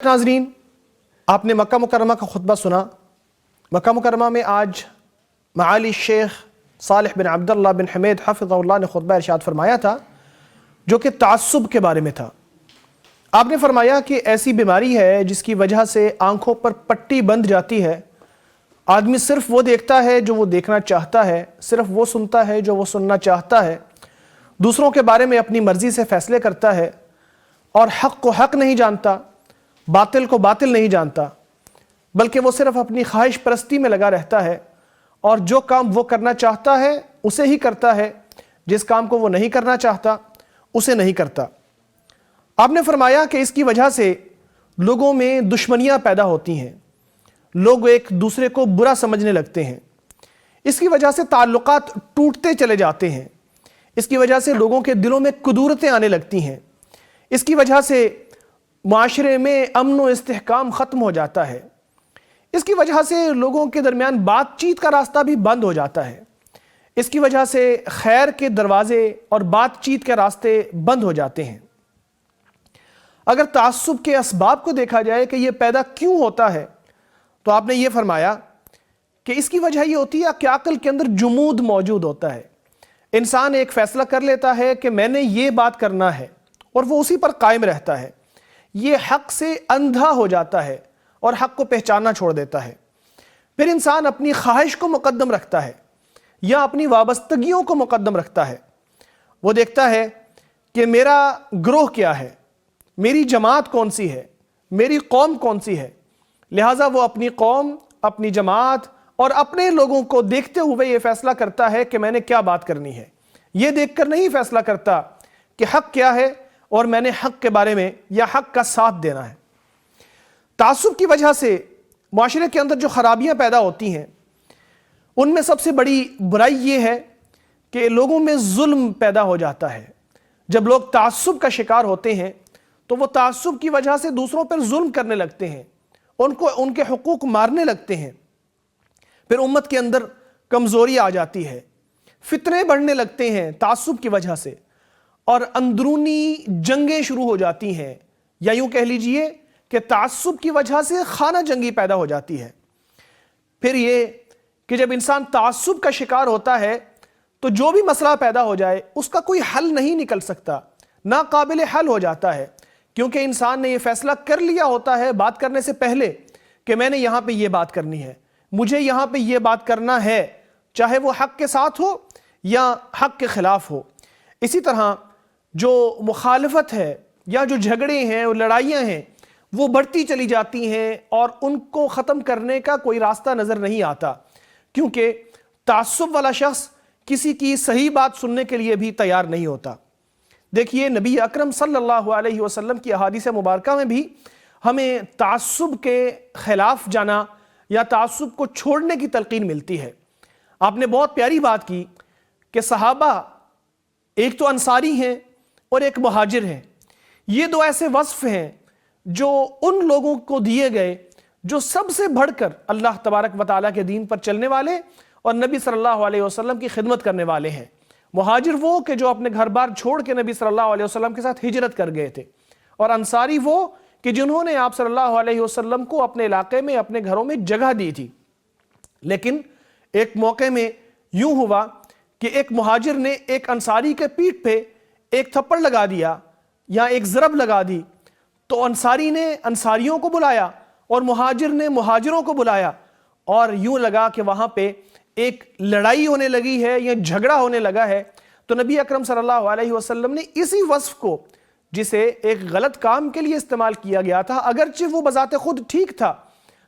ناظرین، آپ نے مکہ مکرمہ کا خطبہ سنا۔ مکہ مکرمہ میں آج معالی شیخ صالح بن عبداللہ بن حمید حفظہ اللہ نے خطبہ ارشاد فرمایا تھا جو کہ تعصب کے بارے میں تھا۔ آپ نے فرمایا کہ ایسی بیماری ہے جس کی وجہ سے آنکھوں پر پٹی بندھ جاتی ہے، آدمی صرف وہ دیکھتا ہے جو وہ دیکھنا چاہتا ہے، صرف وہ سنتا ہے جو وہ سننا چاہتا ہے، دوسروں کے بارے میں اپنی مرضی سے فیصلے کرتا ہے اور حق کو حق نہیں جانتا، باطل کو باطل نہیں جانتا، بلکہ وہ صرف اپنی خواہش پرستی میں لگا رہتا ہے اور جو کام وہ کرنا چاہتا ہے اسے ہی کرتا ہے، جس کام کو وہ نہیں کرنا چاہتا اسے نہیں کرتا۔ آپ نے فرمایا کہ اس کی وجہ سے لوگوں میں دشمنیاں پیدا ہوتی ہیں، لوگ ایک دوسرے کو برا سمجھنے لگتے ہیں، اس کی وجہ سے تعلقات ٹوٹتے چلے جاتے ہیں، اس کی وجہ سے لوگوں کے دلوں میں کدورتیں آنے لگتی ہیں، اس کی وجہ سے معاشرے میں امن و استحکام ختم ہو جاتا ہے، اس کی وجہ سے لوگوں کے درمیان بات چیت کا راستہ بھی بند ہو جاتا ہے، اس کی وجہ سے خیر کے دروازے اور بات چیت کے راستے بند ہو جاتے ہیں۔ اگر تعصب کے اسباب کو دیکھا جائے کہ یہ پیدا کیوں ہوتا ہے تو آپ نے یہ فرمایا کہ اس کی وجہ یہ ہوتی ہے کہ عقل کے اندر جمود موجود ہوتا ہے۔ انسان ایک فیصلہ کر لیتا ہے کہ میں نے یہ بات کرنا ہے اور وہ اسی پر قائم رہتا ہے، یہ حق سے اندھا ہو جاتا ہے اور حق کو پہچاننا چھوڑ دیتا ہے۔ پھر انسان اپنی خواہش کو مقدم رکھتا ہے یا اپنی وابستگیوں کو مقدم رکھتا ہے، وہ دیکھتا ہے کہ میرا گروہ کیا ہے، میری جماعت کون سی ہے، میری قوم کون سی ہے، لہٰذا وہ اپنی قوم، اپنی جماعت اور اپنے لوگوں کو دیکھتے ہوئے یہ فیصلہ کرتا ہے کہ میں نے کیا بات کرنی ہے، یہ دیکھ کر نہیں فیصلہ کرتا کہ حق کیا ہے اور میں نے حق کے بارے میں یا حق کا ساتھ دینا ہے۔ تعصب کی وجہ سے معاشرے کے اندر جو خرابیاں پیدا ہوتی ہیں ان میں سب سے بڑی برائی یہ ہے کہ لوگوں میں ظلم پیدا ہو جاتا ہے۔ جب لوگ تعصب کا شکار ہوتے ہیں تو وہ تعصب کی وجہ سے دوسروں پر ظلم کرنے لگتے ہیں، ان کے حقوق مارنے لگتے ہیں، پھر امت کے اندر کمزوری آ جاتی ہے، فتنے بڑھنے لگتے ہیں تعصب کی وجہ سے، اور اندرونی جنگیں شروع ہو جاتی ہیں، یا یوں کہہ لیجئے کہ تعصب کی وجہ سے خانہ جنگی پیدا ہو جاتی ہے۔ پھر یہ کہ جب انسان تعصب کا شکار ہوتا ہے تو جو بھی مسئلہ پیدا ہو جائے اس کا کوئی حل نہیں نکل سکتا، ناقابل حل ہو جاتا ہے، کیونکہ انسان نے یہ فیصلہ کر لیا ہوتا ہے بات کرنے سے پہلے کہ میں نے یہاں پہ یہ بات کرنی ہے، مجھے یہاں پہ یہ بات کرنا ہے، چاہے وہ حق کے ساتھ ہو یا حق کے خلاف ہو۔ اسی طرح جو مخالفت ہے یا جو جھگڑے ہیں اور لڑائیاں ہیں وہ بڑھتی چلی جاتی ہیں اور ان کو ختم کرنے کا کوئی راستہ نظر نہیں آتا، کیونکہ تعصب والا شخص کسی کی صحیح بات سننے کے لیے بھی تیار نہیں ہوتا۔ دیکھیے نبی اکرم صلی اللہ علیہ وسلم کی احادیث مبارکہ میں بھی ہمیں تعصب کے خلاف جانا یا تعصب کو چھوڑنے کی تلقین ملتی ہے۔ آپ نے بہت پیاری بات کی کہ صحابہ ایک تو انصاری ہیں اور ایک مہاجر ہیں، یہ دو ایسے وصف ہیں جو ان لوگوں کو دیے گئے جو سب سے بڑھ کر اللہ تبارک و تعالیٰ کے دین پر چلنے والے اور نبی صلی اللہ علیہ وسلم کی خدمت کرنے والے ہیں۔ مہاجر وہ کہ جو اپنے گھر بار چھوڑ کے نبی صلی اللہ علیہ وسلم کے ساتھ ہجرت کر گئے تھے، اور انصاری وہ کہ جنہوں نے آپ صلی اللہ علیہ وسلم کو اپنے علاقے میں اپنے گھروں میں جگہ دی تھی۔ لیکن ایک موقع میں یوں ہوا کہ ایک مہاجر نے ایک انصاری کے پیٹھ پہ ایک تھپڑ لگا دیا یا ایک ضرب لگا دی، تو انصاری نے انصاریوں کو بلایا اور مہاجر نے مہاجروں کو بلایا، اور یوں لگا کہ وہاں پہ ایک لڑائی ہونے لگی ہے یا جھگڑا ہونے لگا ہے۔ تو نبی اکرم صلی اللہ علیہ وسلم نے اسی وصف کو، جسے ایک غلط کام کے لیے استعمال کیا گیا تھا اگرچہ وہ بذات خود ٹھیک تھا،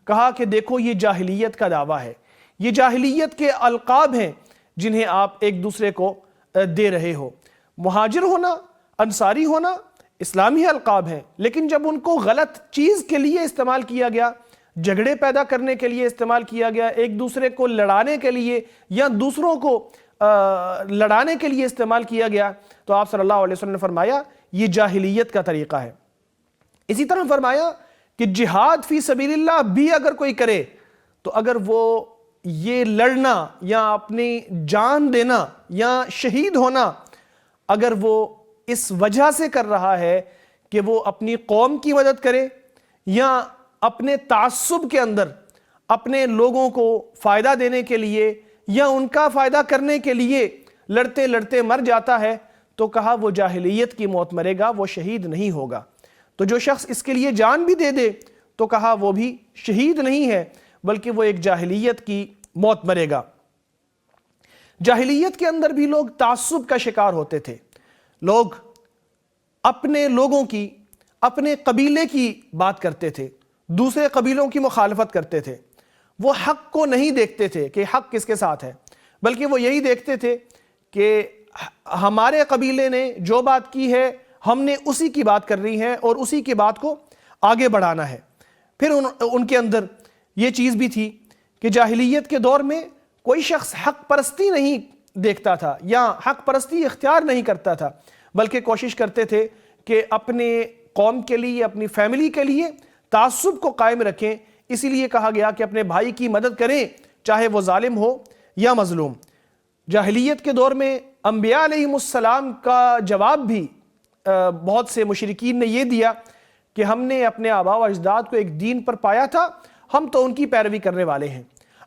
کہا کہ دیکھو یہ جاہلیت کا دعویٰ ہے، یہ جاہلیت کے القاب ہیں جنہیں آپ ایک دوسرے کو دے رہے ہو۔ مہاجر ہونا، انصاری ہونا اسلامی القاب ہیں، لیکن جب ان کو غلط چیز کے لیے استعمال کیا گیا، جھگڑے پیدا کرنے کے لیے استعمال کیا گیا، ایک دوسرے کو لڑانے کے لیے یا دوسروں کو لڑانے کے لیے استعمال کیا گیا، تو آپ صلی اللہ علیہ وسلم نے فرمایا یہ جاہلیت کا طریقہ ہے۔ اسی طرح فرمایا کہ جہاد فی سبیل اللہ بھی اگر کوئی کرے تو اگر وہ یہ لڑنا یا اپنی جان دینا یا شہید ہونا اگر وہ اس وجہ سے کر رہا ہے کہ وہ اپنی قوم کی مدد کرے یا اپنے تعصب کے اندر اپنے لوگوں کو فائدہ دینے کے لیے یا ان کا فائدہ کرنے کے لیے لڑتے لڑتے مر جاتا ہے تو کہا وہ جاہلیت کی موت مرے گا، وہ شہید نہیں ہوگا۔ تو جو شخص اس کے لیے جان بھی دے دے تو کہا وہ بھی شہید نہیں ہے بلکہ وہ ایک جاہلیت کی موت مرے گا۔ جاہلیت کے اندر بھی لوگ تعصب کا شکار ہوتے تھے، لوگ اپنے لوگوں کی، اپنے قبیلے کی بات کرتے تھے، دوسرے قبیلوں کی مخالفت کرتے تھے۔ وہ حق کو نہیں دیکھتے تھے کہ حق کس کے ساتھ ہے، بلکہ وہ یہی دیکھتے تھے کہ ہمارے قبیلے نے جو بات کی ہے ہم نے اسی کی بات کرنی ہے اور اسی کی بات کو آگے بڑھانا ہے۔ پھر ان کے اندر یہ چیز بھی تھی کہ جاہلیت کے دور میں کوئی شخص حق پرستی نہیں دیکھتا تھا یا حق پرستی اختیار نہیں کرتا تھا، بلکہ کوشش کرتے تھے کہ اپنے قوم کے لیے، اپنی فیملی کے لیے تعصب کو قائم رکھیں۔ اسی لیے کہا گیا کہ اپنے بھائی کی مدد کریں چاہے وہ ظالم ہو یا مظلوم۔ جاہلیت کے دور میں انبیاء علیہ السلام کا جواب بھی بہت سے مشرکین نے یہ دیا کہ ہم نے اپنے آباء و اجداد کو ایک دین پر پایا تھا، ہم تو ان کی پیروی کرنے والے ہیں۔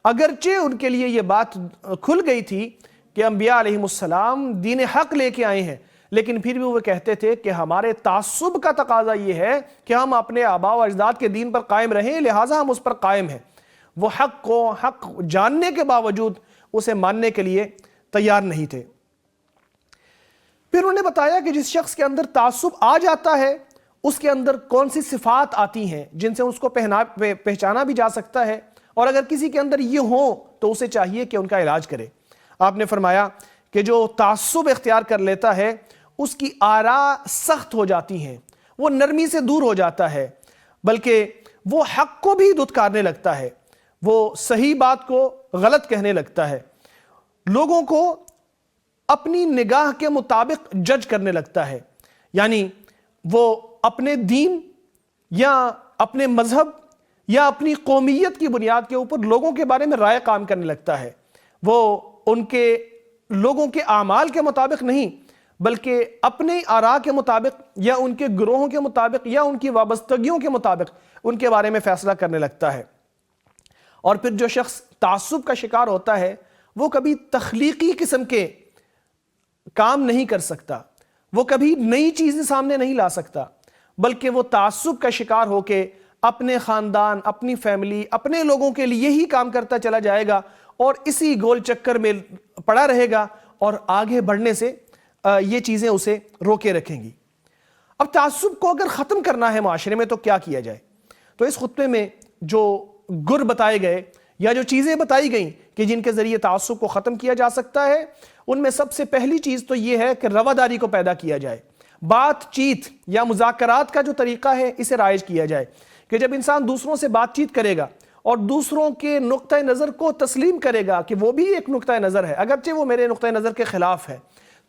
اگرچہ ان کے لیے یہ بات کھل گئی تھی کہ انبیاء علیہ السلام دین حق لے کے آئے ہیں، لیکن پھر بھی وہ کہتے تھے کہ ہمارے تعصب کا تقاضا یہ ہے کہ ہم اپنے آباء و اجداد کے دین پر قائم رہیں، لہٰذا ہم اس پر قائم ہیں۔ وہ حق جاننے کے باوجود اسے ماننے کے لیے تیار نہیں تھے۔ پھر انہوں نے بتایا کہ جس شخص کے اندر تعصب آ جاتا ہے اس کے اندر کون سی صفات آتی ہیں جن سے اس کو پہچانا بھی جا سکتا ہے، اور اگر کسی کے اندر یہ ہوں تو اسے چاہیے کہ ان کا علاج کرے۔ آپ نے فرمایا کہ جو تعصب اختیار کر لیتا ہے اس کی آراء سخت ہو جاتی ہیں، وہ نرمی سے دور ہو جاتا ہے، بلکہ وہ حق کو بھی دھتکارنے لگتا ہے، وہ صحیح بات کو غلط کہنے لگتا ہے، لوگوں کو اپنی نگاہ کے مطابق جج کرنے لگتا ہے، یعنی وہ اپنے دین یا اپنے مذہب یا اپنی قومیت کی بنیاد کے اوپر لوگوں کے بارے میں رائے قائم کرنے لگتا ہے۔ وہ ان کے لوگوں کے اعمال کے مطابق نہیں بلکہ اپنے آراء کے مطابق یا ان کے گروہوں کے مطابق یا ان کی وابستگیوں کے مطابق ان کے بارے میں فیصلہ کرنے لگتا ہے۔ اور پھر جو شخص تعصب کا شکار ہوتا ہے وہ کبھی تخلیقی قسم کے کام نہیں کر سکتا، وہ کبھی نئی چیزیں سامنے نہیں لا سکتا، بلکہ وہ تعصب کا شکار ہو کے اپنے خاندان، اپنی فیملی، اپنے لوگوں کے لیے ہی کام کرتا چلا جائے گا اور اسی گول چکر میں پڑا رہے گا اور آگے بڑھنے سے یہ چیزیں اسے روکے رکھیں گی۔ اب تعصب کو اگر ختم کرنا ہے معاشرے میں تو کیا کیا جائے؟ تو اس خطبے میں جو گر بتائے گئے یا جو چیزیں بتائی گئیں کہ جن کے ذریعے تعصب کو ختم کیا جا سکتا ہے، ان میں سب سے پہلی چیز تو یہ ہے کہ رواداری کو پیدا کیا جائے، بات چیت یا مذاکرات کا جو طریقہ ہے اسے رائج کیا جائے کہ جب انسان دوسروں سے بات چیت کرے گا اور دوسروں کے نقطہ نظر کو تسلیم کرے گا کہ وہ بھی ایک نقطہ نظر ہے اگرچہ وہ میرے نقطہ نظر کے خلاف ہے،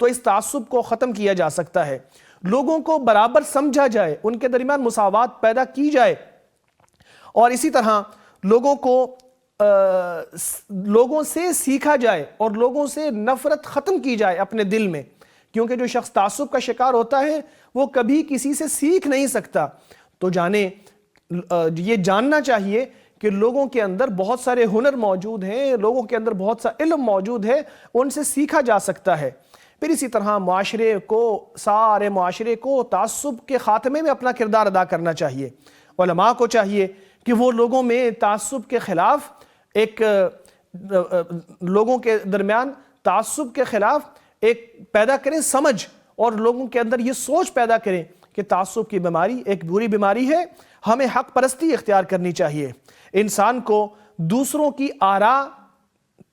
تو اس تعصب کو ختم کیا جا سکتا ہے۔ لوگوں کو برابر سمجھا جائے، ان کے درمیان مساوات پیدا کی جائے، اور اسی طرح لوگوں سے سیکھا جائے اور لوگوں سے نفرت ختم کی جائے اپنے دل میں، کیونکہ جو شخص تعصب کا شکار ہوتا ہے وہ کبھی کسی سے سیکھ نہیں سکتا۔ تو یہ جاننا چاہیے کہ لوگوں کے اندر بہت سارے ہنر موجود ہیں، لوگوں کے اندر بہت سا علم موجود ہے، ان سے سیکھا جا سکتا ہے۔ پھر اسی طرح سارے معاشرے کو تعصب کے خاتمے میں اپنا کردار ادا کرنا چاہیے۔ علماء کو چاہیے کہ وہ لوگوں میں تعصب کے خلاف لوگوں کے درمیان تعصب کے خلاف ایک پیدا کریں سمجھ، اور لوگوں کے اندر یہ سوچ پیدا کریں کہ تعصب کی بیماری ایک بری بیماری ہے، ہمیں حق پرستی اختیار کرنی چاہیے، انسان کو دوسروں کی آراء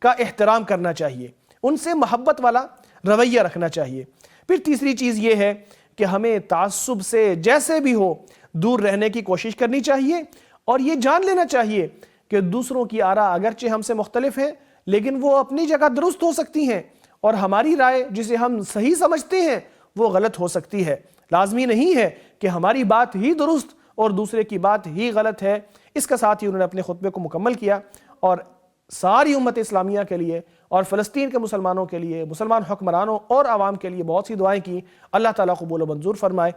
کا احترام کرنا چاہیے، ان سے محبت والا رویہ رکھنا چاہیے۔ پھر تیسری چیز یہ ہے کہ ہمیں تعصب سے جیسے بھی ہو دور رہنے کی کوشش کرنی چاہیے، اور یہ جان لینا چاہیے کہ دوسروں کی آراء اگرچہ ہم سے مختلف ہیں لیکن وہ اپنی جگہ درست ہو سکتی ہیں، اور ہماری رائے جسے ہم صحیح سمجھتے ہیں وہ غلط ہو سکتی ہے۔ لازمی نہیں ہے کہ ہماری بات ہی درست اور دوسرے کی بات ہی غلط ہے۔ اس کے ساتھ ہی انہوں نے اپنے خطبے کو مکمل کیا اور ساری امت اسلامیہ کے لیے اور فلسطین کے مسلمانوں کے لیے، مسلمان حکمرانوں اور عوام کے لیے بہت سی دعائیں کی۔ اللہ تعالیٰ قبول و منظور فرمائے۔